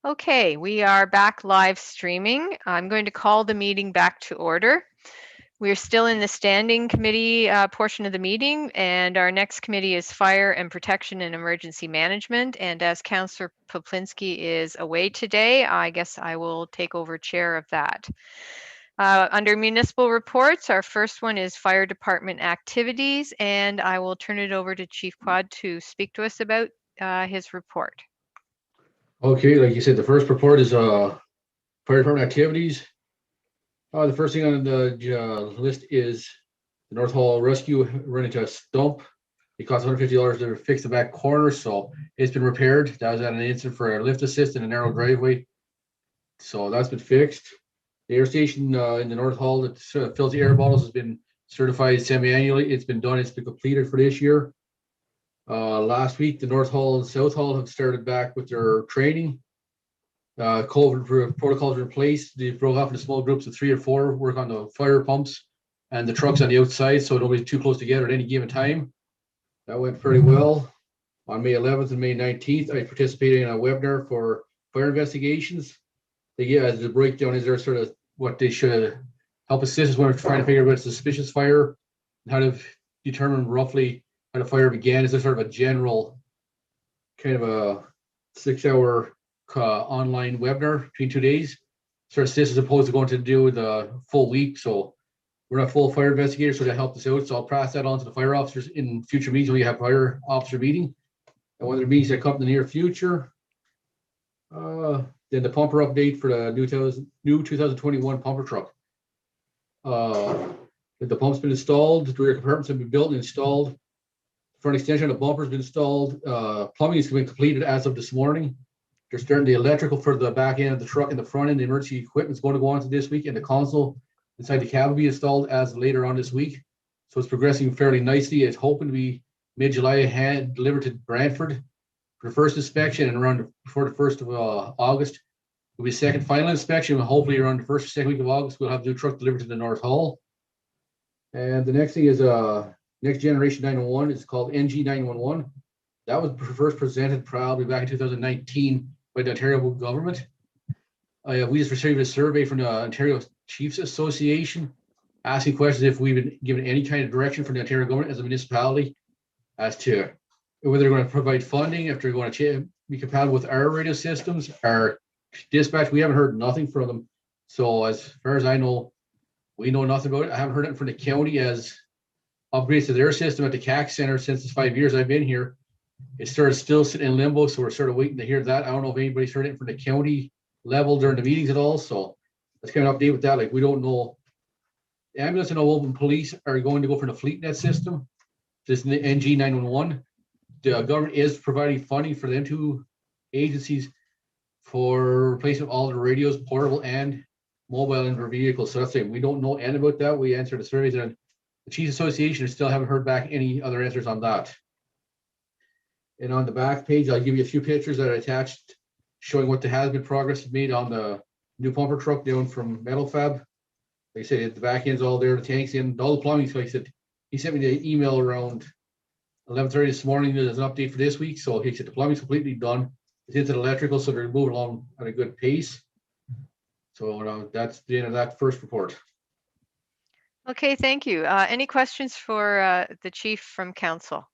Okay, we are back live streaming. I'm going to call the meeting back to order. We're still in the standing committee portion of the meeting, and our next committee is Fire and Protection and Emergency Management. And as Councillor Poplinski is away today, I guess I will take over chair of that. Under municipal reports, our first one is fire department activities, and I will turn it over to Chief Quad to speak to us about his report. Okay, like you said, the first report is fire department activities. The first thing on the list is the North Hall Rescue run into a stump. It cost $150 to fix the back corner, so it's been repaired. That was at an incident for a lift assist in a narrow driveway. So that's been fixed. The air station in the North Hall that fills the air bottles has been certified semi-annually. It's been done. It's been completed for this year. Last week, the North Hall and South Hall have started back with their training. COVID protocols are in place. They broke off into small groups of 3 or 4, work on the fire pumps and the trucks on the outside, so nobody's too close together at any given time. That went pretty well. On May 11th and May 19th, I participated in a webinar for fire investigations. The breakdown is there sort of what they should help assist us when we're trying to figure out what's suspicious fire and how to determine roughly how the fire began. Is there sort of a general kind of a 6-hour online webinar between 2 days, sort of assist as opposed to going to do the full week. So we're not full fire investigators, so that helped us out. So I'll pass that on to the fire officers in future meetings when we have fire officer meeting. And one of the meetings that come in the near future. Then the pumper update for the new 2021 pumper truck. The pump's been installed, the rear compartments have been built and installed. Front extension of the bumper's been installed. Plumbing has been completed as of this morning. They're starting the electrical for the back end of the truck and the front end. The emergency equipment is going to go on to this week, and the console inside the cab will be installed as later on this week. So it's progressing fairly nicely. It's hoping to be mid-July, hand delivered to Brantford for the first inspection, and around before the 1st of August will be a second final inspection. Hopefully around the first or second week of August, we'll have the new truck delivered to the North Hall. And the next thing is next generation 911. It's called NG 911. That was first presented probably back in 2019 by the Ontario government. We just received a survey from the Ontario Chiefs Association asking questions if we've been given any kind of direction from the Ontario government as a municipality as to whether they're going to provide funding, if they're going to be compatible with our radio systems, our dispatch. We haven't heard nothing from them. So as far as I know, we know nothing about it. I haven't heard it from the county as upgrades to their system at the CAC Center since the 5 years I've been here. It's still sitting in limbo, so we're sort of waiting to hear that. I don't know if anybody's heard it from the county level during the meetings at all. So let's kind of update with that. Like, we don't know. The ambulance and Open Police are going to go for the FleetNet system, this NG 911. The government is providing funding for them two agencies for replacement of all the radios, portable and mobile in their vehicles. So that's it. We don't know anything about that. We answered the surveys, and the Chiefs Association still haven't heard back any other answers on that. And on the back page, I'll give you a few pictures that I attached showing what the has been progress made on the new pumper truck down from Metal Fab. Like I said, the back end's all there, the tanks in, all the plumbing. So like I said, he sent me the email around 11:30 this morning. There's an update for this week. So he said the plumbing's completely done. It's into the electrical, so they're moving along at a good pace. So that's the end of that first report. Okay, thank you. Any questions for the chief from council?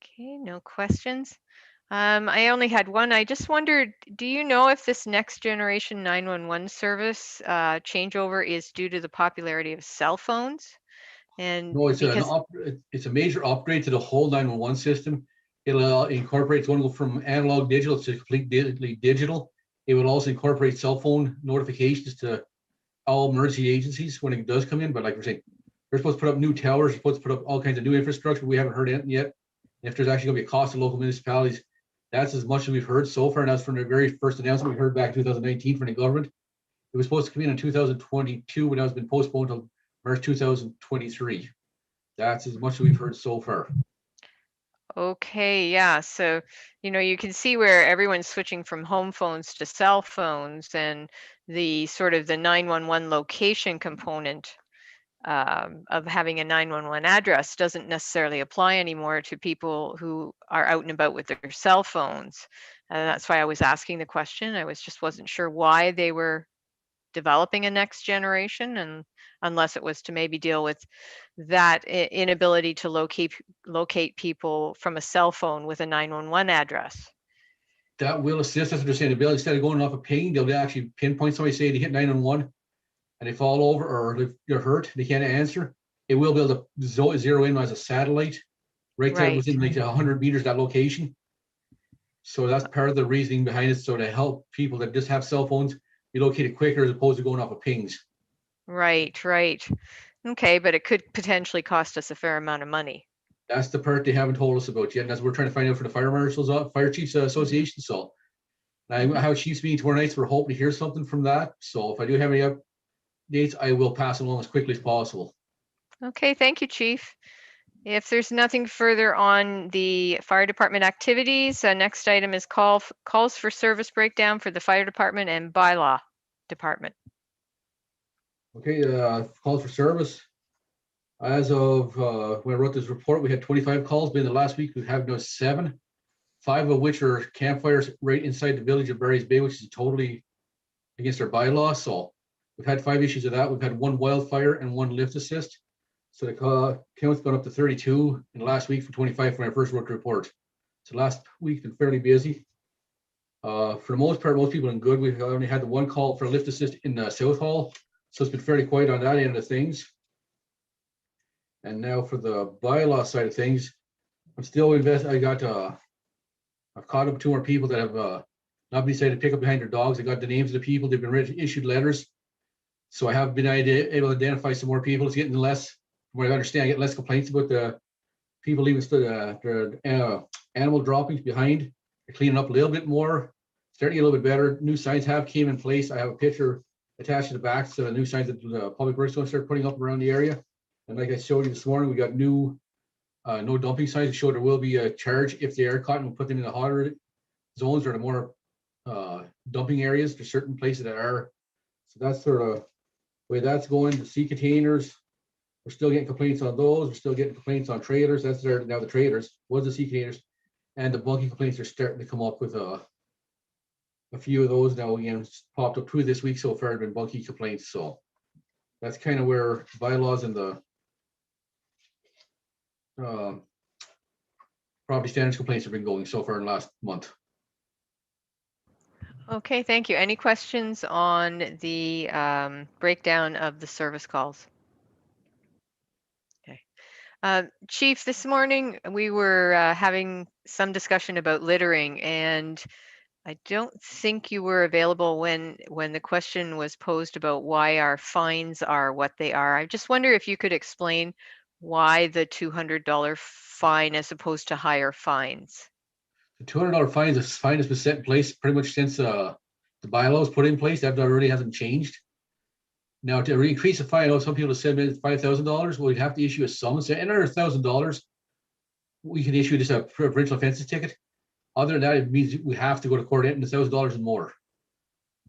Okay, no questions. I only had one. I just wondered, do you know if this next generation 911 service changeover is due to the popularity of cell phones? And no, it's a major upgrade to the whole 911 system. It'll incorporate, it's going to go from analog digital to completely digital. It will also incorporate cell phone notifications to all emergency agencies when it does come in. But like we're saying, they're supposed to put up new towers, they're supposed to put up all kinds of new infrastructure. We haven't heard anything yet. If there's actually going to be a cost to local municipalities, that's as much as we've heard so far. And that's from the very first announcement we heard back in 2019 from the government. It was supposed to come in 2022, but now it's been postponed until March 2023. That's as much as we've heard so far. Okay, yeah. So, you can see where everyone's switching from home phones to cell phones, and the sort of the 911 location component of having a 911 address doesn't necessarily apply anymore to people who are out and about with their cell phones. That's why I was asking the question. I wasn't sure why they were developing a next generation, and unless it was to maybe deal with that inability to locate people from a cell phone with a 911 address. That will assist us understanding ability. Instead of going off a ping, they'll actually pinpoint somebody, say they hit 911 and they fall over or they're hurt, they can't answer. It will be able to zero in as a satellite right there within like 100 meters of that location. So that's part of the reasoning behind it. So to help people that just have cell phones be located quicker as opposed to going off of pings. Right. Okay, but it could potentially cost us a fair amount of money. That's the part they haven't told us about yet. And that's what we're trying to find out for the fire marshals, fire chiefs association. So I have a chiefs meeting tomorrow night. So we're hoping to hear something from that. So if I do have any updates, I will pass it along as quickly as possible. Okay, thank you, Chief. If there's nothing further on the fire department activities, next item is calls for service breakdown for the fire department and bylaw department. Okay, calls for service. As of when I wrote this report, we had 25 calls. But in the last week, we have 7, 5 of which are campfires right inside the village of Barry's Bay, which is totally against our bylaw. So we've had 5 issues of that. We've had 1 wildfire and 1 lift assist. So the count's gone up to 32 in the last week from 25 when I first wrote the report. So last week's been fairly busy. For the most part, most people are good. We've only had the 1 call for a lift assist in South Hall. So it's been fairly quiet on that end of things. And now for the bylaw side of things, I'm still I've caught up 2 more people that have not decided to pick up behind their dogs. I got the names of the people. They've been issued letters. So I have been able to identify some more people. It's getting less, from what I understand, I get less complaints about the people leaving their animal droppings behind. They're cleaning up a little bit more, starting to get a little bit better. New signs have came in place. I have a picture attached to the back, so the new signs that the public works going to start putting up around the area. And like I showed you this morning, we got new no dumping signs to show there will be a charge if they are caught, and we'll put them in the hotter zones or the more dumping areas. There's certain places that are. So that's sort of the way that's going. The sea containers, we're still getting complaints on those. We're still getting complaints on trailers. That's there now. The trailers was the sea containers, and the bunking complaints are starting to come up with a few of those now. Again, it's popped up 2 this week so far. Have been bunking complaints. So that's kind of where bylaws and the property standards complaints have been going so far in the last month. Okay, thank you. Any questions on the breakdown of the service calls? Okay. Chief, this morning we were having some discussion about littering, and I don't think you were available when the question was posed about why our fines are what they are. I just wonder if you could explain why the $200 fine as opposed to higher fines. The $200 fine has been set in place pretty much since the bylaw was put in place. That really hasn't changed. Now to increase the fine, I know some people have said $5,000. Well, we'd have to issue a summons. And under $1,000, we can issue just a provincial offenses ticket. Other than that, it means we have to go to court and $1,000 and more.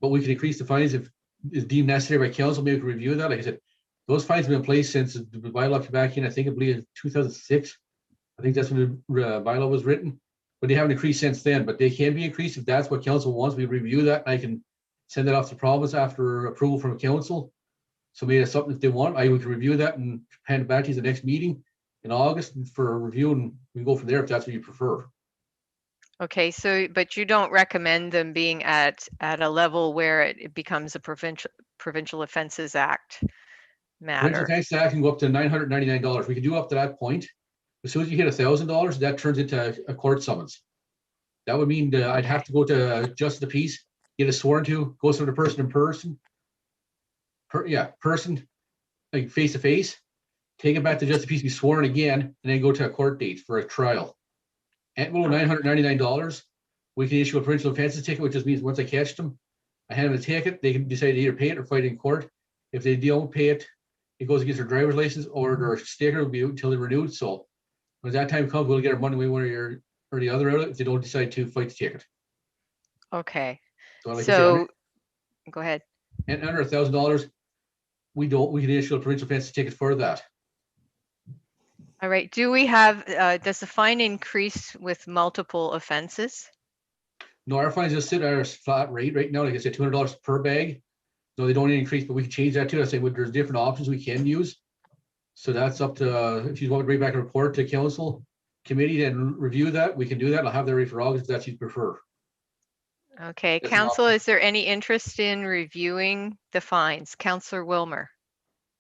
But we can increase the fines if it's deemed necessary by council. Maybe we can review that. Like I said, those fines have been in place since the bylaw came back in. I believe in 2006. I think that's when the bylaw was written. But they haven't increased since then. But they can be increased if that's what council wants. We review that. I can send that off to province after approval from council. So maybe that's something if they want. We can review that and hand it back to you the next meeting in August for a review, and we can go from there if that's what you prefer. Okay, so but you don't recommend them being at a level where it becomes a Provincial Offences Act matter. Provincial Offences Act can go up to $999. We can do up to that point. As soon as you hit $1,000, that turns into a court summons. That would mean I'd have to go to Justice of the Peace, get it sworn to, go to the person in person. Person, like face to face, take it back to Justice of the Peace, be sworn again, and then go to a court date for a trial. At below $999, we can issue a provincial offenses ticket, which just means once I catch them, I hand them a ticket. They can decide to either pay it or fight in court. If they don't pay it, it goes against their driver's license or their sticker will be until they're renewed. So when that time comes, we'll get our money one or the other out if they don't decide to fight the ticket. Okay. So go ahead. And under $1,000, we can issue a provincial offenses ticket for that. All right. Do we have, does the fine increase with multiple offenses? No, our fines just sit at our flat rate right now, like I said, $200 per bag. So they don't increase, but we can change that too. I say, well, there's different options we can use. So that's up to, if you want to bring back a report to council committee and review that, we can do that. I'll have that ready for August if that's you prefer. Okay, That's an council, option. is there any interest in reviewing the fines? Councillor Wilmer?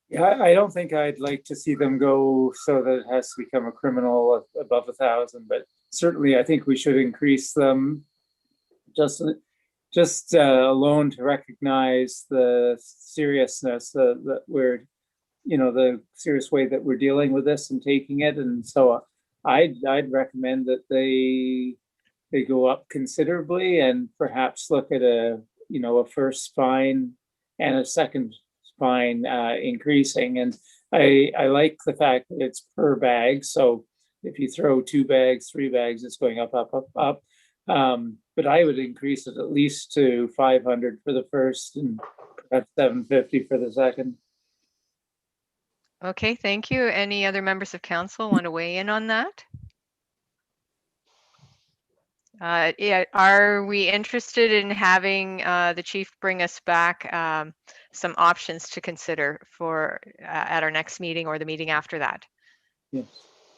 Yeah, I don't think I'd like to see them go so that it has to become a criminal above 1,000, but certainly I think we should increase them just alone to recognize the seriousness that we're, the serious way that we're dealing with this and taking it. And so I'd recommend that they go up considerably and perhaps look at a first fine and a second fine increasing. And I like the fact that it's per bag. So if you throw 2 bags, 3 bags, it's going up, up, up, up. But I would increase it at least to 500 for the first and perhaps 750 for the second. Okay, thank you. Any other members of council want to weigh in on that? Yeah, are we interested in having the chief bring us back some options to consider for at our next meeting or the meeting after that? Yes.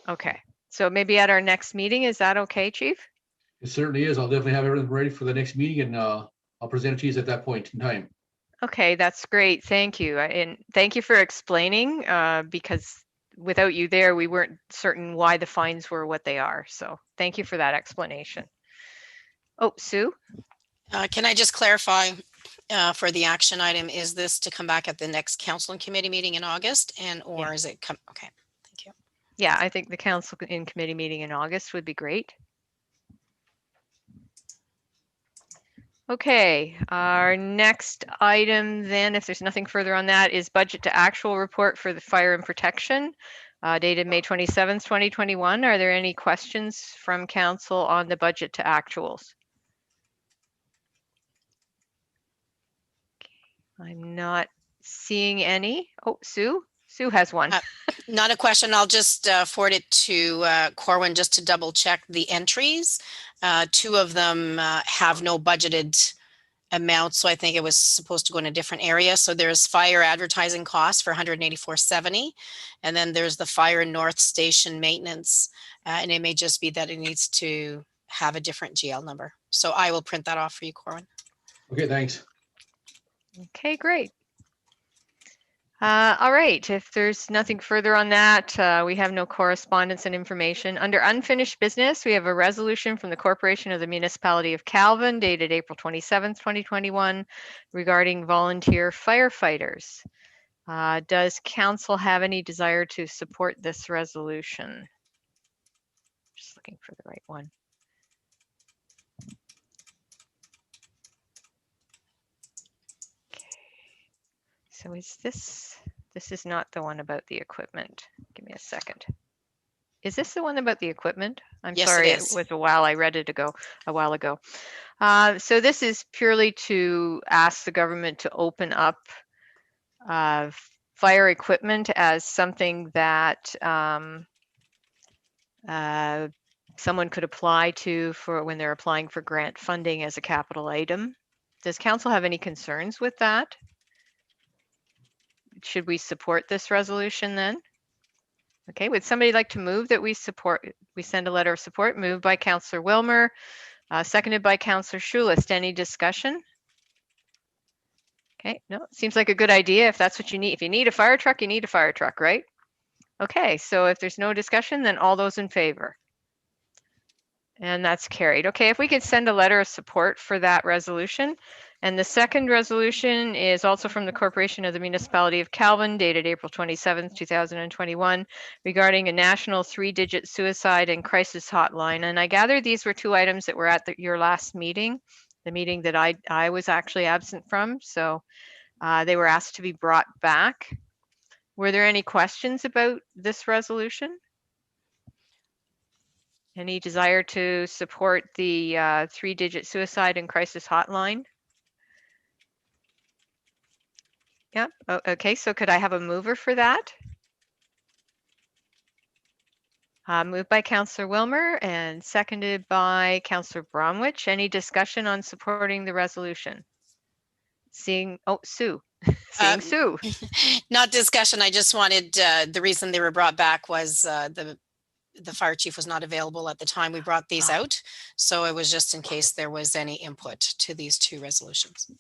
Okay, so maybe at our next meeting, is that okay, chief? It certainly is. I'll definitely have everything ready for the next meeting and I'll present it to you at that point in time. Okay, that's great. Thank you. And thank you for explaining because without you there, we weren't certain why the fines were what they are. So thank you for that explanation. Oh, Sue? Can I just clarify for the action item, is this to come back at the next council and committee meeting in August or is it come? Okay, thank you. Yeah, I think the council in committee meeting in August would be great. Okay, our next item then, if there's nothing further on that, is budget to actual report for the fire and protection dated May 27th, 2021. Are there any questions from council on the budget to actuals? I'm not seeing any. Oh, Sue? Sue has one. Not a question. I'll just forward it to Corwin just to double check the entries. 2 of them have no budgeted amount, so I think it was supposed to go in a different area. So there's fire advertising costs for $184.70, and then there's the fire north station maintenance, and it may just be that it needs to have a different GL number. So I will print that off for you, Corwin. Okay, thanks. Okay, great. All right, if there's nothing further on that, we have no correspondence and information. Under unfinished business, we have a resolution from the Corporation of the Municipality of Calvin dated April 27th, 2021 regarding volunteer firefighters. Does council have any desire to support this resolution? Just looking for the right one. So is this is not the one about the equipment. Give me a second. Is this the one about the equipment? I'm Yes, sorry, it is. was a while. I read it a while ago. So this is purely to ask the government to open up fire equipment as something that someone could apply to for when they're applying for grant funding as a capital item. Does council have any concerns with that? Should we support this resolution then? Okay, would somebody like to move that we send a letter of support? Moved by Councillor Wilmer, seconded by Councillor Schulist. Any discussion? Okay, no, it seems like a good idea if that's what you need. If you need a fire truck, you need a fire truck, right? Okay, so if there's no discussion, then all those in favor? And that's carried. Okay, if we could send a letter of support for that resolution. And the second resolution is also from the Corporation of the Municipality of Calvin, dated April 27th, 2021, regarding a national 3-digit suicide and crisis hotline. And I gather these were 2 items that were at your last meeting, the meeting that I was actually absent from. So they were asked to be brought back. Were there any questions about this resolution? Any desire to support the 3-digit suicide and crisis hotline? Yep. Oh, okay, so could I have a mover for that? Moved by Counselor Wilmer and seconded by Counselor Bromwich. Any discussion on supporting the resolution? Seeing, oh, Sue. Seeing Um, Sue. Not discussion. I just wanted, the reason they were brought back was the fire chief was not available at the time we brought these out. So it was just in case there was any input to these two resolutions.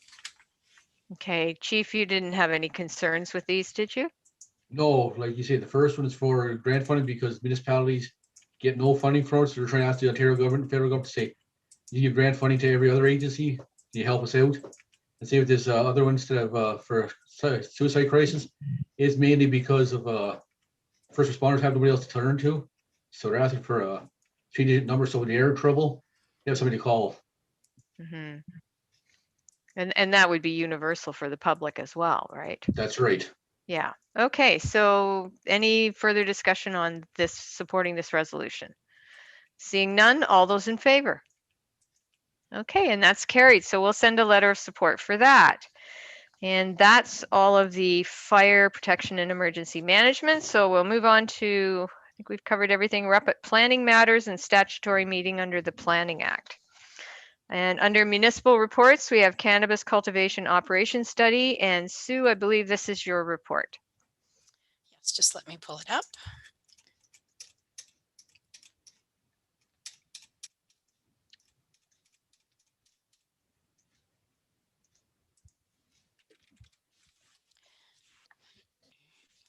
Okay, Chief, you didn't have any concerns with these, did you? No, like you said, the first one is for grant funding because municipalities get no funding from us. So they're trying to ask the Ontario government, and federal government to say, you give grant funding to every other agency, can you help us out? And see with this other one instead of for suicide crisis, is mainly because of first responders have nobody else to turn to. So they're asking for a 3-digit number, so when they're in trouble, they have somebody to call. Mhm. And that would be universal for the public as well, right? That's right. Yeah. Okay, so any further discussion on this, supporting this resolution? Seeing none, all those in favor? Okay, and that's carried. So we'll send a letter of support for that. And that's all of the fire protection and emergency management. So we'll move on to, I think we've covered everything. We're up at planning matters and statutory meeting under the Planning Act. And under municipal reports, we have cannabis cultivation operations study. And Sue, I believe this is your report. Yes, just let me pull it up.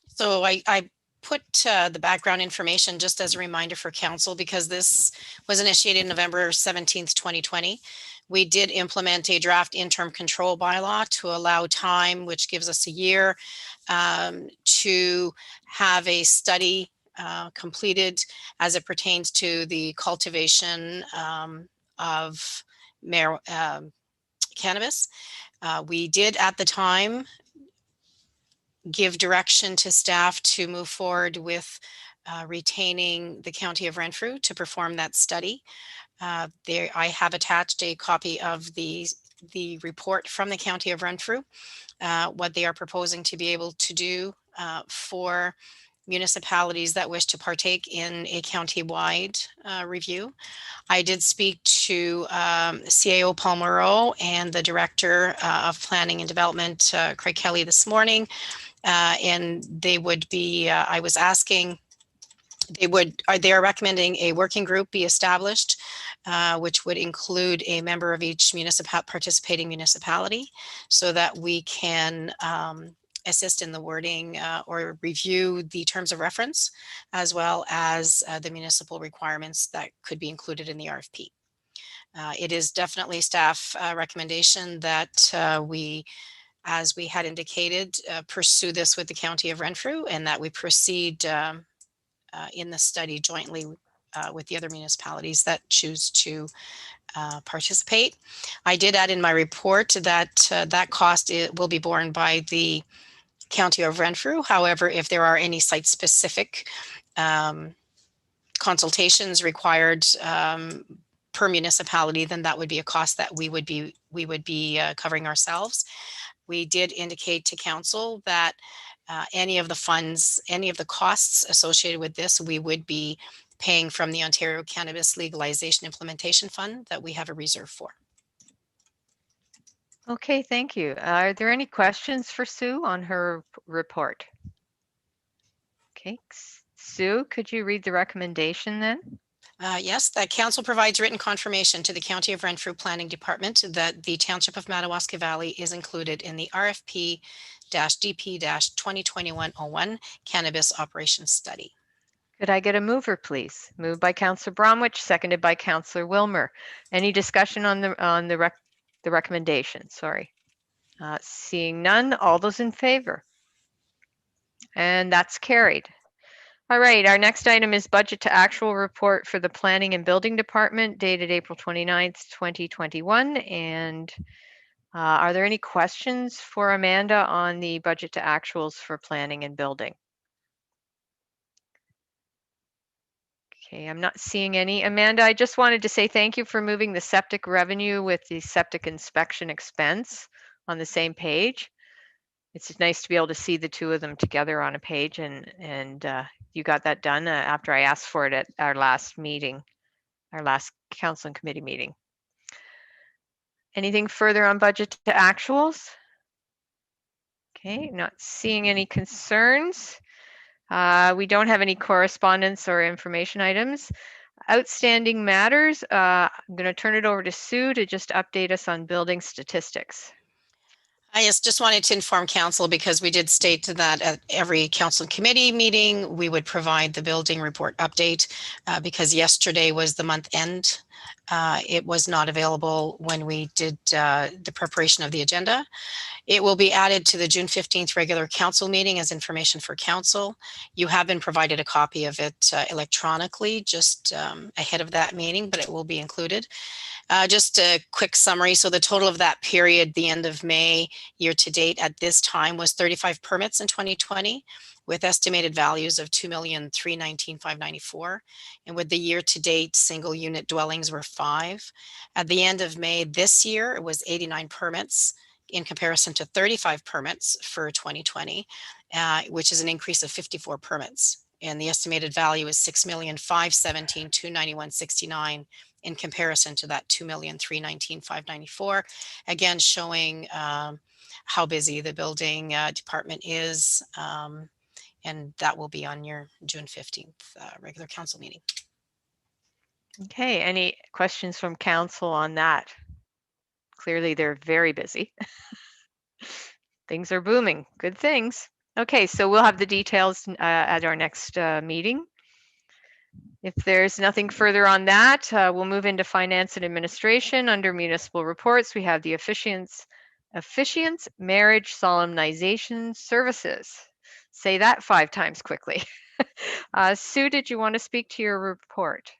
So I put the background information just as a reminder for council because this was initiated November 17th, 2020. We did implement a draft interim control bylaw to allow time, which gives us a year to have a study completed as it pertains to the cultivation of cannabis. We did at the time give direction to staff to move forward with retaining the County of Renfrew to perform that study. There, I have attached a copy of the report from the County of Renfrew, what they are proposing to be able to do for municipalities that wish to partake in a county-wide review. I did speak to CAO Paul Moreau and the Director of Planning and Development, Craig Kelly, this morning. And they would be, I was asking, they are recommending a working group be established, which would include a member of each participating municipality so that we can assist in the wording or review the terms of reference, as well as the municipal requirements that could be included in the RFP. It is definitely staff recommendation that we, as we had indicated, pursue this with the County of Renfrew and that we proceed in the study jointly with the other municipalities that choose to participate. I did add in my report that that cost will be borne by the County of Renfrew. However, if there are any site-specific consultations required per municipality, then that would be a cost that we would be covering ourselves. We did indicate to council that any of the funds, any of the costs associated with this, we would be paying from the Ontario Cannabis Legalization Implementation Fund that we have a reserve for. Okay, thank you. Are there any questions for Sue on her report? Okay, Sue, could you read the recommendation then? Yes, that council provides written confirmation to the County of Renfrew Planning Department that the Township of Madawaska Valley is included in the RFP-DP-2021-01 Cannabis Operations Study. Could I get a mover, please? Moved by Councillor Bromwich, seconded by Councillor Wilmer. Any discussion on the recommendation? Sorry. Seeing none, all those in favor? And that's carried. All right, our next item is budget to actual report for the Planning and Building Department dated April 29th, 2021. And are there any questions for Amanda on the budget to actuals for planning and building? Okay, I'm not seeing any. Amanda, I just wanted to say thank you for moving the septic revenue with the septic inspection expense on the same page. it's just nice to be able to see the two of them together on a page, and you got that done after I asked for it at our last meeting, our last council and committee meeting. Anything further on budget to actuals? Okay, not seeing any concerns. We don't have any correspondence or information items. Outstanding matters, I'm going to turn it over to Sue to just update us on building statistics. I just wanted to inform council, because we did state that at every council and committee meeting, we would provide the building report update, because yesterday was the month end. It was not available when we did the preparation of the agenda. It will be added to the June 15th regular council meeting as information for council. You have been provided a copy of it electronically just ahead of that meeting, but it will be included. Just a quick summary. So the total of that period, the end of May year to date at this time, was 35 permits in 2020 with estimated values of 2,319,594. And with the year to date, single unit dwellings were 5. At the end of May this year, it was 89 permits in comparison to 35 permits for 2020, which is an increase of 54 permits. And the estimated value is 6,517,291.69 in comparison to that 2,319,594. Again, showing how busy the building department is. And that will be on your June 15th regular council meeting. Okay, any questions from council on that? Clearly, they're very busy. Things are booming. Good things. Okay, so we'll have the details at our next meeting. If there's nothing further on that, we'll move into finance and administration. Under municipal reports, we have the officiants marriage solemnization services. Say that 5 times quickly. Sue, did you want to speak to your report?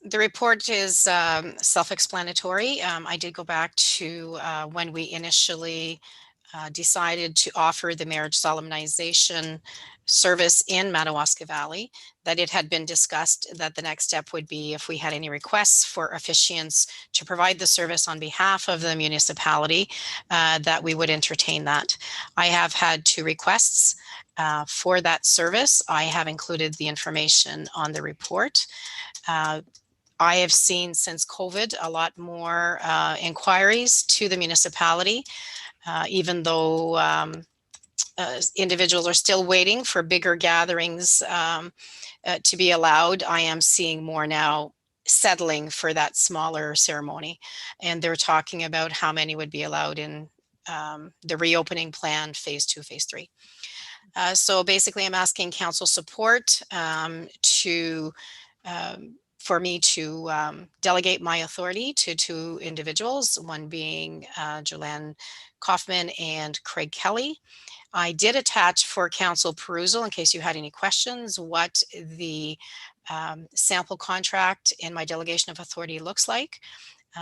The report is self-explanatory. I did go back to when we initially decided to offer the marriage solemnization service in Madawaska Valley, that it had been discussed that the next step would be, if we had any requests for officiants to provide the service on behalf of the municipality, that we would entertain that. I have had 2 requests for that service. I have included the information on the report. I have seen since COVID a lot more inquiries to the municipality, even though individuals are still waiting for bigger gatherings to be allowed. I am seeing more now settling for that smaller ceremony. And they're talking about how many would be allowed in the reopening plan, phase 2, phase 3. So basically, I'm asking council support for me to delegate my authority to 2 individuals, one being Joanne Kaufman and Craig Kelly. I did attach for council perusal, in case you had any questions, what the sample contract in my delegation of authority looks like.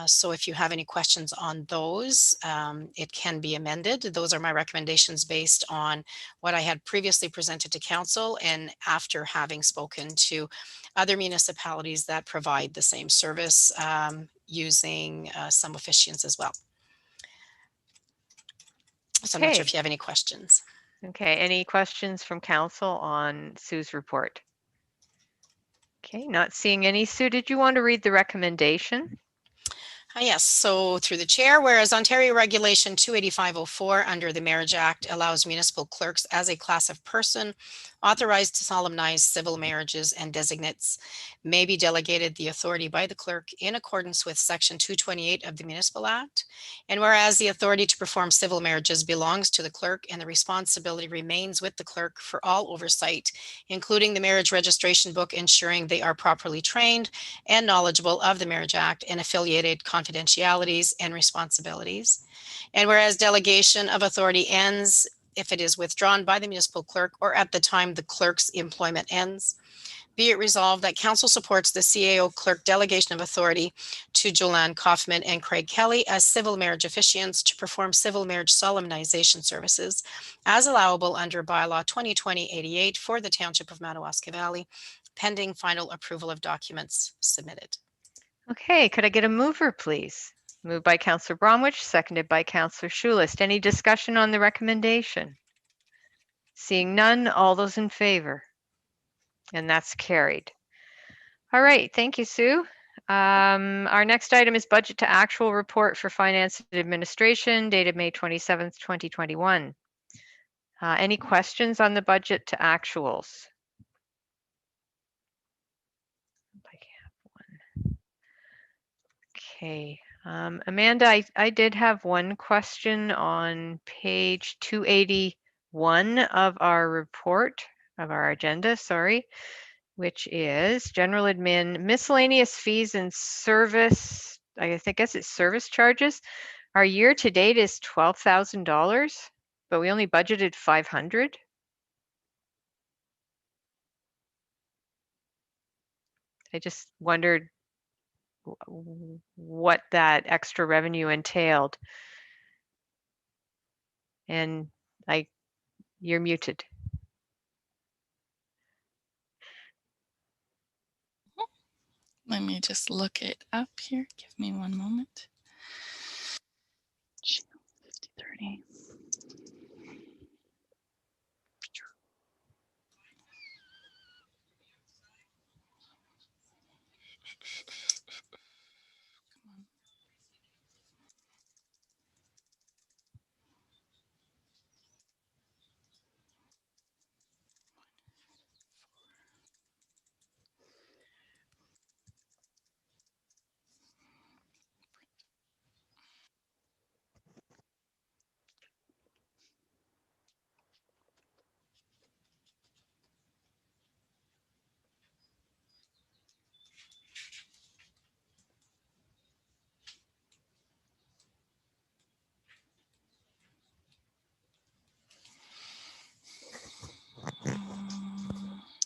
So if you have any questions on those, it can be amended. Those are my recommendations based on what I had previously presented to council, and after having spoken to other municipalities that provide the same service using some officiants as well. So I'm not sure if you have any questions. Okay, any questions from council on Sue's report? Okay, not seeing any. Sue, did you want to read the recommendation? Yes, so through the chair, whereas Ontario Regulation 28504 under the Marriage Act allows municipal clerks as a class of person authorized to solemnize civil marriages, and designates may be delegated the authority by the clerk in accordance with Section 228 of the Municipal Act. And whereas the authority to perform civil marriages belongs to the clerk, and the responsibility remains with the clerk for all oversight, including the marriage registration book, ensuring they are properly trained and knowledgeable of the Marriage Act and affiliated confidentialities and responsibilities. And whereas delegation of authority ends if it is withdrawn by the municipal clerk or at the time the clerk's employment ends, be it resolved that council supports the CAO clerk delegation of authority to Joanne Kaufman and Craig Kelly as civil marriage officiants to perform civil marriage solemnization services as allowable under bylaw 2020-88 for the Township of Madawaska Valley, pending final approval of documents submitted. Okay, could I get a mover, please? Moved by Counselor Bromwich, seconded by Counselor Schulist. Any discussion on the recommendation? Seeing none, all those in favor? And that's carried. All right, thank you, Sue. Our next item is budget to actual report for finance and administration dated May 27th, 2021. Any questions on the budget to actuals? I have one. Okay, Amanda, I did have one question on page 281 of our report, of our agenda, sorry, which is general admin miscellaneous fees and service. I guess it's service charges. Our year to date is $12,000, but we only budgeted 500. I just wondered what that extra revenue entailed. And you're muted. Let me just look it up here. Give me one moment. 50/30.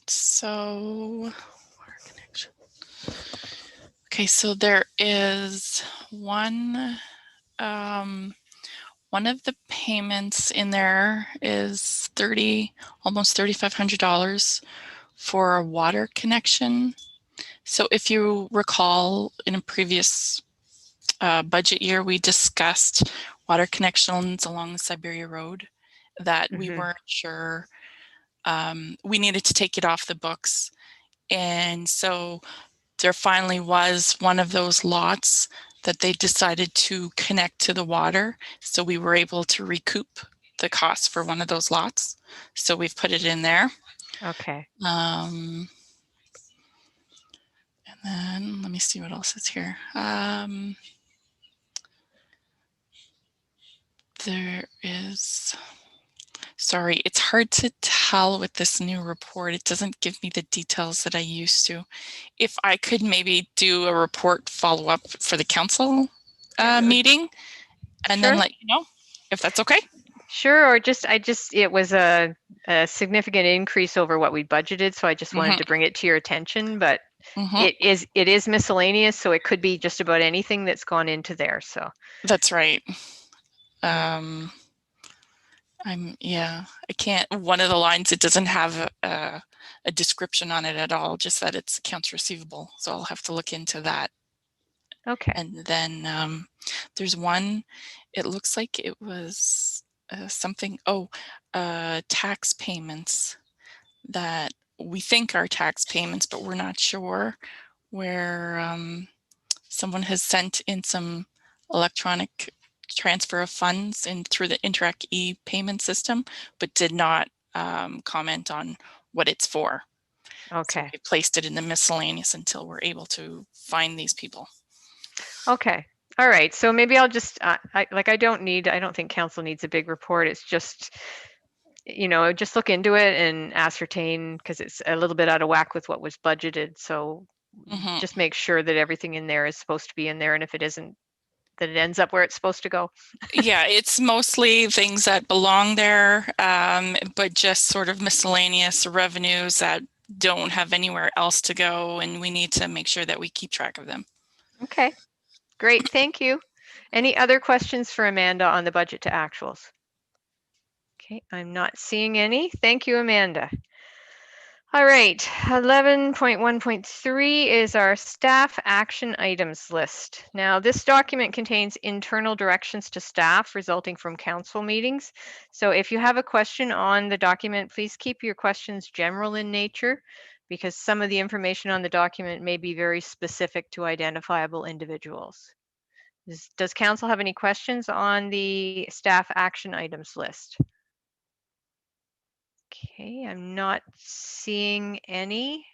So, water connection. Okay, so there is one of the payments in there is almost $3,500 for a water connection. So if you recall, in a previous budget year, we discussed water connections along the Siberia Road that we weren't sure. We needed to take it off the books. And so there finally was one of those lots that they decided to connect to the water. So we were able to recoup the cost for one of those lots. So we've put it in there. Okay. And then let me see what else is here. There is, sorry, it's hard to tell with this new report. It doesn't give me the details that I used to. If I could maybe do a report follow-up for the council meeting and then let you know, if that's okay. Sure, or it was a significant increase over what we budgeted, so I just wanted to bring it to your attention, but it is miscellaneous, so it could be just about anything that's gone into there, so. That's right. I can't, one of the lines, it doesn't have a description on it at all, just that it's accounts receivable. So I'll have to look into that. Okay. And then there's one, it looks like it was something, tax payments that we think are tax payments, but we're not sure, where someone has sent in some electronic transfer of funds in through the Interac e-payment system, but did not comment on what it's for. Okay. So we placed it in the miscellaneous until we're able to find these people. Okay. All right. So maybe I'll just, I don't think council needs a big report. It's just, just look into it and ascertain, because it's a little bit out of whack with what was budgeted. So just make sure that everything in there is supposed to be in there. And if it isn't, that it ends up where it's supposed to go. Yeah, it's mostly things that belong there, but just sort of miscellaneous revenues that don't have anywhere else to go, and we need to make sure that we keep track of them. Okay, great, thank you. Any other questions for Amanda on the budget to actuals? Okay, I'm not seeing any. Thank you, Amanda. All right, 11.1.3 is our staff action items list. Now, this document contains internal directions to staff resulting from council meetings. So if you have a question on the document, please keep your questions general in nature because some of the information on the document may be very specific to identifiable individuals. Does council have any questions on the staff action items list? Okay, I'm not seeing any.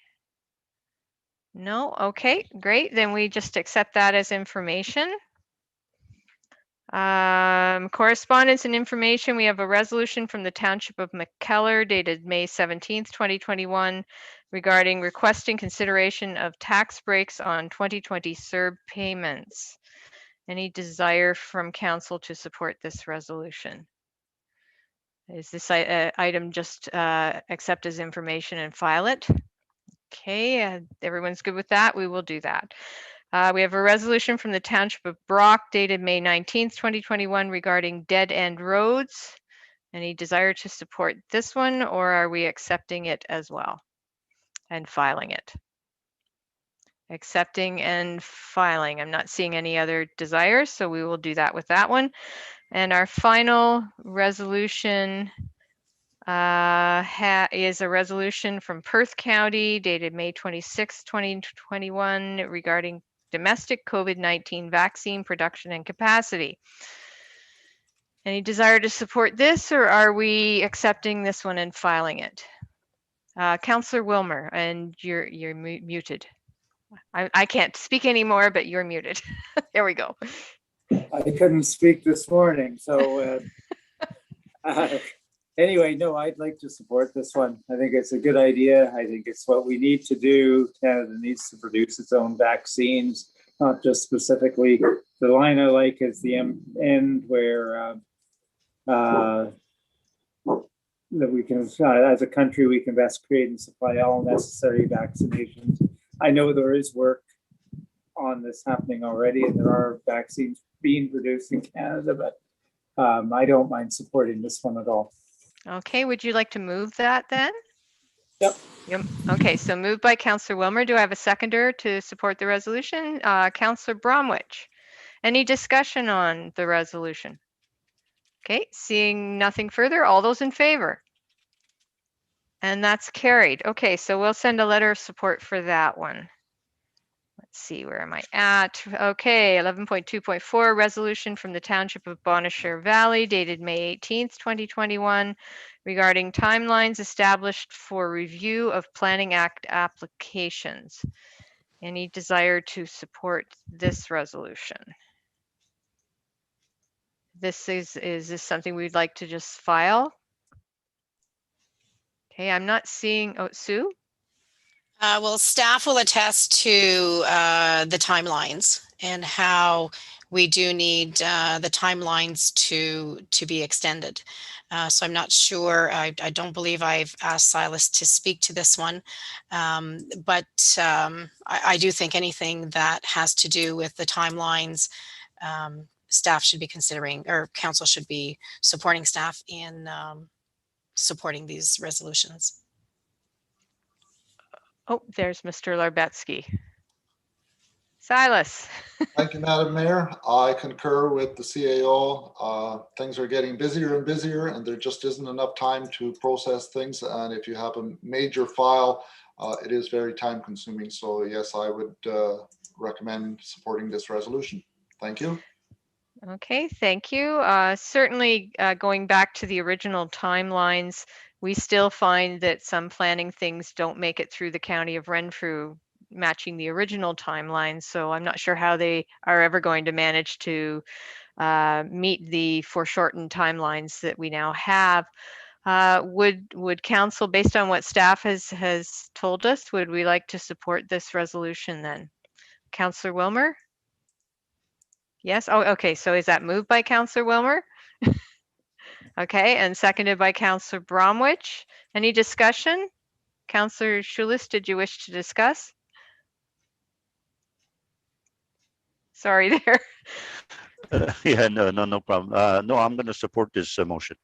No, okay, great. Then we just accept that as information. Correspondence and information. We have a resolution from the Township of McKellar dated May 17th, 2021 regarding requesting consideration of tax breaks on 2020 CERB payments. Any desire from council to support this resolution? Is this item just accept as information and file it? Okay, everyone's good with that. We will do that. We have a resolution from the Township of Brock dated May 19th, 2021 regarding dead end roads. Any desire to support this one, or are we accepting it as well and filing it? Accepting and filing. I'm not seeing any other desires, so we will do that with that one. And our final resolution is a resolution from Perth County dated May 26, 2021 regarding domestic COVID-19 vaccine production and capacity. Any desire to support this, or are we accepting this one and filing it? Councillor Wilmer, and you're muted. I can't speak anymore, but you're muted. There we go. I couldn't speak this morning, so anyway, no, I'd like to support this one. I think it's a good idea. I think it's what we need to do. Canada needs to produce its own vaccines, not just specifically. The line I like is the end where that we can, as a country, we can best create and supply all necessary vaccinations. I know there is work on this happening already, and there are vaccines being produced in Canada, but I don't mind supporting this one at all. Okay, would you like to move that then? Yep. Okay, so moved by Councillor Wilmer. Do I have a seconder to support the resolution? Councillor Bromwich. Any discussion on the resolution? Okay, seeing nothing further, all those in favor? And that's carried. Okay, so we'll send a letter of support for that one. Let's see, where am I at? Okay, 11.2.4, resolution from the Township of Bonnechere Valley dated May 18th, 2021 regarding timelines established for review of Planning Act applications. Any desire to support this resolution? Is this something we'd like to just file? Okay, I'm not seeing, oh, Sue? Well, staff will attest to the timelines and how we do need the timelines to be extended. So I'm not sure. I don't believe I've asked Silas to speak to this one, but I do think anything that has to do with the timelines, staff should be considering, or council should be supporting staff in supporting these resolutions. Oh, there's Mr. Larbetsky. Silas. Thank you, Madam Mayor. I concur with the CAO. Things are getting busier and busier, and there just isn't enough time to process things. And if you have a major file, it is very time consuming. So yes, I would recommend supporting this resolution. Thank you. Okay, thank you. Certainly going back to the original timelines, we still find that some planning things don't make it through the County of Renfrew matching the original timelines. So I'm not sure how they are ever going to manage to meet the foreshortened timelines that we now have. Would council, based on what staff has told us, would we like to support this resolution then? Councillor Wilmer? Yes. Oh, okay. So is that moved by Councillor Wilmer? Okay, and seconded by Councillor Bromwich. Any discussion? Councillor Schulis, did you wish to discuss? Sorry there. Yeah, no problem. No, I'm going to support this motion.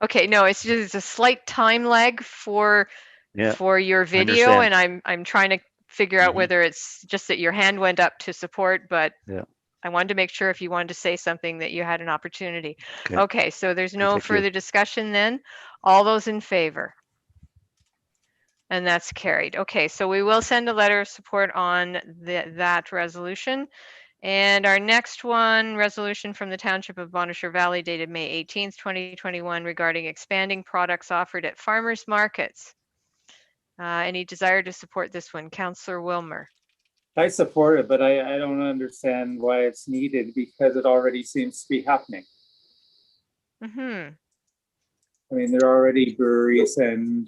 Okay, no, it's just a slight time lag for Yeah, for your video, understand. and I'm trying to figure out Mhm. whether it's just that your hand went up to support, but Yeah. I wanted to make sure if you wanted to say something that you had an opportunity. Okay. Okay, so there's no Thank you. further discussion then. All those in favor? And that's carried. Okay, so we will send a letter of support on that resolution. And our next one, resolution from the Township of Bonnechere Valley dated May 18th, 2021 regarding expanding products offered at farmers markets. Any desire to support this one? Councillor Wilmer. I support it, but I don't understand why it's needed because it already seems to be happening. Mm-hmm. I mean, there are already breweries and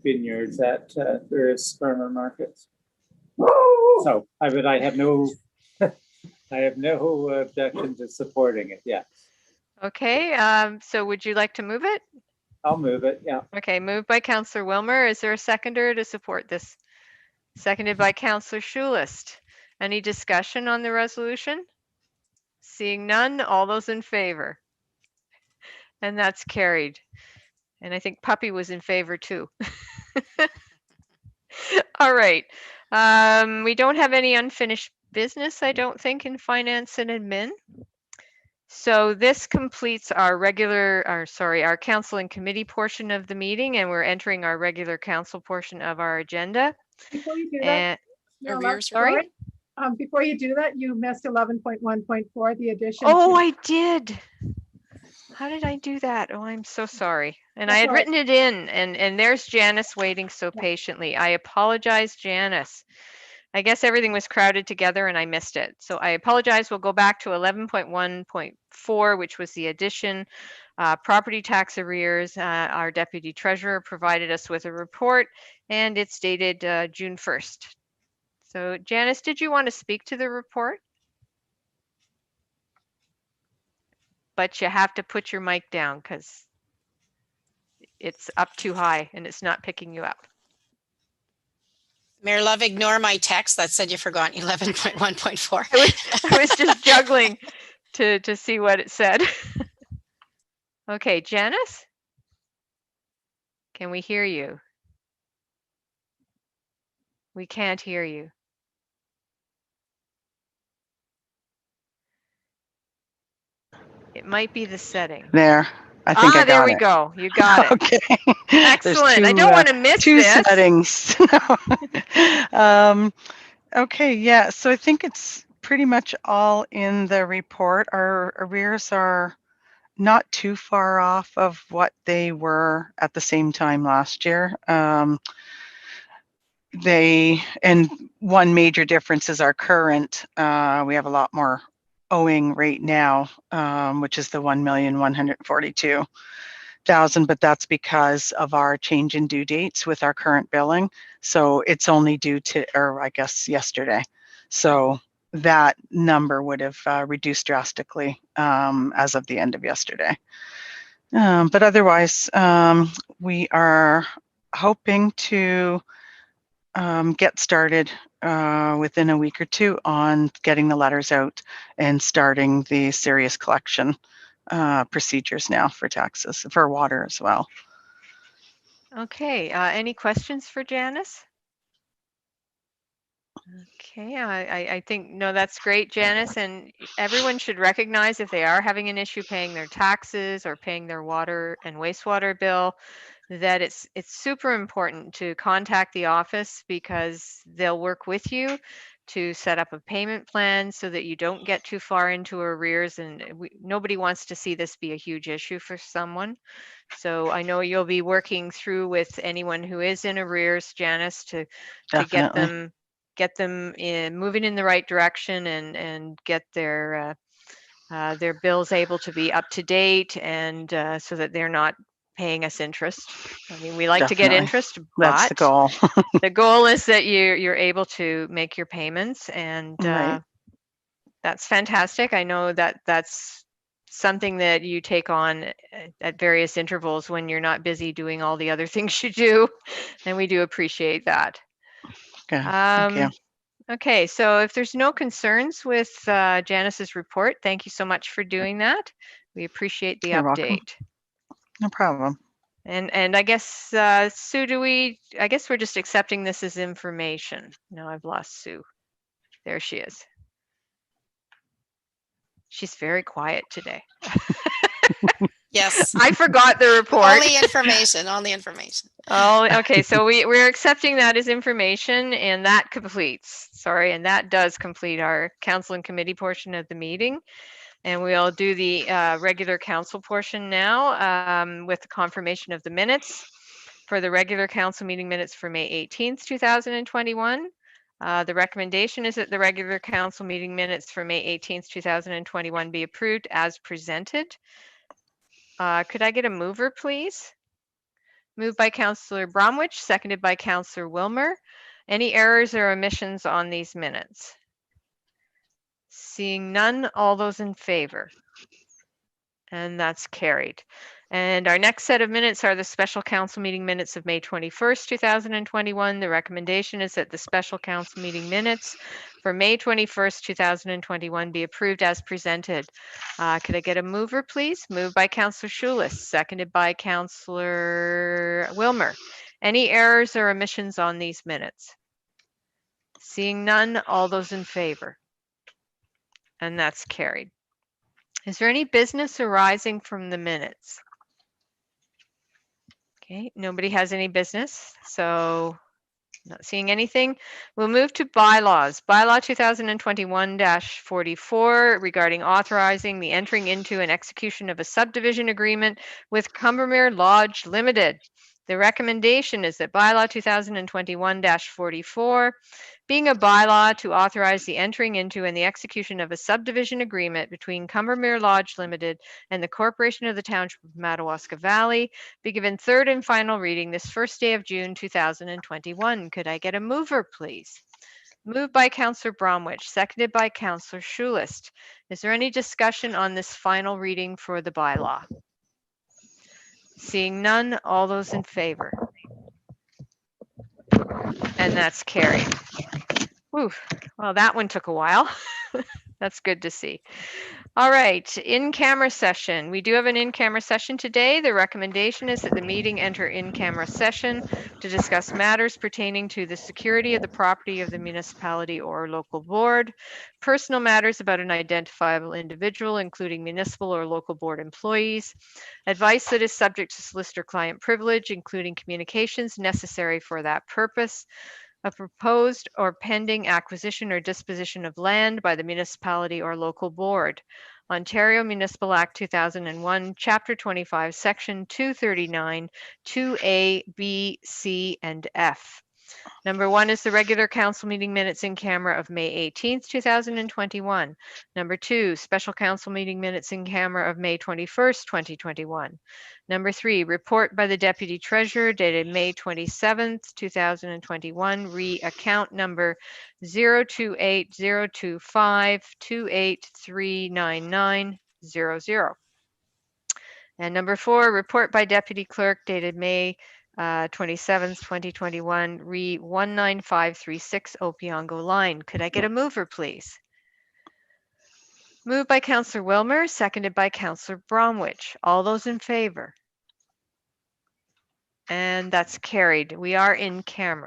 vineyards at various farmer markets. So I have no, I have no objection to supporting it. Yeah, Okay, so would you like to move it? I'll move it. Yeah. Okay, moved by Councillor Wilmer. Is there a seconder to support this? Seconded by Councillor Schulist. Any discussion on the resolution? Seeing none, all those in favor? And that's carried. And I think Puppy was in favor too. All right. We don't have any unfinished business, I don't think, in finance and admin. So this completes our our council and committee portion of the meeting, and we're entering our regular council portion of our agenda. Before you do that, And no, Arrears sorry? before you do that, you missed 11.1.4, the addition. Oh, to- I did. How did I do that? Oh, I'm so sorry. And I That's had all right. written it in, and there's Janice waiting so patiently. I apologize, Janice. I guess everything was crowded together and I missed it. So I apologize. We'll go back to 11.1.4, which was the addition. Property tax arrears. Our deputy treasurer provided us with a report, and it's dated June 1st. So Janice, did you want to speak to the report? But you have to put your mic down because it's up too high and it's not picking you up. Mayor Love, ignore my text that said you forgot 11.1.4. I was just juggling to see what it said. Okay, Janice, can we hear you? We can't hear you. It might be the setting. There, I think I got there we it. go. You got it. Okay. Excellent. I don't want to miss two this. settings. Okay, yeah. So I think it's pretty much all in the report. Our arrears are not too far off of what they were at the same time last year. And one major difference is our current. We have a lot more owing right now, which is the 1,142,000, but that's because of our change in due dates with our current billing. So it's only due to, or I guess yesterday. So that number would have reduced drastically as of the end of yesterday. But otherwise, we are hoping to get started within a week or two on getting the letters out and starting the serious collection procedures now for taxes, for water as well. Okay, any questions for Janice? Okay, I think, no, that's great, Janice, and everyone should recognize if they are having an issue paying their taxes or paying their water and wastewater bill, that it's super important to contact the office because they'll work with you to set up a payment plan so that you don't get too far into arrears, and nobody wants to see this be a huge issue for someone. So I know you'll be working through with anyone who is in arrears, Janice, to get them moving in the right direction and get their bills able to be up to date, and so that they're not paying us interest. I mean, we like to get Definitely. interest, That's the but goal. the goal is that you're able to make your payments, and Right. that's fantastic. I know that that's something that you take on at various intervals when you're not busy doing all the other things you do, and we do appreciate that. Okay. Thank you. Okay, so if there's no concerns with Janice's report, thank you so much for doing that. We appreciate the You're update. welcome. No problem. And I guess, Sue, I guess we're just accepting this as information. No, I've lost Sue. There she is. She's very quiet today. Yes, I forgot the report. only information, only information. Oh, okay. So we're accepting that as information, and that completes, sorry, and that does complete our council and committee portion of the meeting. And we'll do the regular council portion now with the confirmation of the minutes for the regular council meeting minutes for May 18th, 2021. The recommendation is that the regular council meeting minutes for May 18th, 2021 be approved as presented. Could I get a mover, please? Moved by Councillor Bromwich, seconded by Councillor Wilmer. Any errors or omissions on these minutes? Seeing none, all those in favor? And that's carried. And our next set of minutes are the special council meeting minutes of May 21st, 2021. The recommendation is that the special council meeting minutes for May 21st, 2021 be approved as presented. Could I get a mover, please? Moved by Councillor Schulis, seconded by Councillor Wilmer. Any errors or omissions on these minutes? Seeing none, all those in favor? And that's carried. Is there any business arising from the minutes? Okay, nobody has any business, so not seeing anything. We'll move to bylaws. Bylaw 2021-44 regarding authorizing the entering into and execution of a subdivision agreement with Cumbermere Lodge Limited. The recommendation is that bylaw 2021-44, being a bylaw to authorize the entering into and the execution of a subdivision agreement between Cumbermere Lodge Limited and the Corporation of the Township of Madawaska Valley, be given third and final reading this first day of June 2021. Could I get a mover, please? Moved by Councillor Bromwich, seconded by Councillor Schulis. Is there any discussion on this final reading for the bylaw? Seeing none, all those in favor? And that's carried. Whew. Well, that one took a while. That's good to see. All right, in-camera session. We do have an in-camera session today. The recommendation is that the meeting enter in-camera session to discuss matters pertaining to the security of the property of the municipality or local board, personal matters about an identifiable individual, including municipal or local board employees, advice that is subject to solicitor-client privilege, including communications necessary for that purpose, a proposed or pending acquisition or disposition of land by the municipality or local board. Ontario Municipal Act 2001, Chapter 25, Section 239, 2A, B, C, and F. Number 1 is the regular council meeting minutes in camera of May 18th, 2021. Number 2, special council meeting minutes in camera of May 21st, 2021. Number 3, report by the Deputy Treasurer dated May 27th, 2021, re-account number 0280252839900. And number 4, report by Deputy Clerk dated May 27th, 2021, re 19536 Opeongo line. Could I get a mover, please? Moved by Councillor Wilmer, seconded by Councillor Bromwich. All those in favor? And that's carried. We are in camera.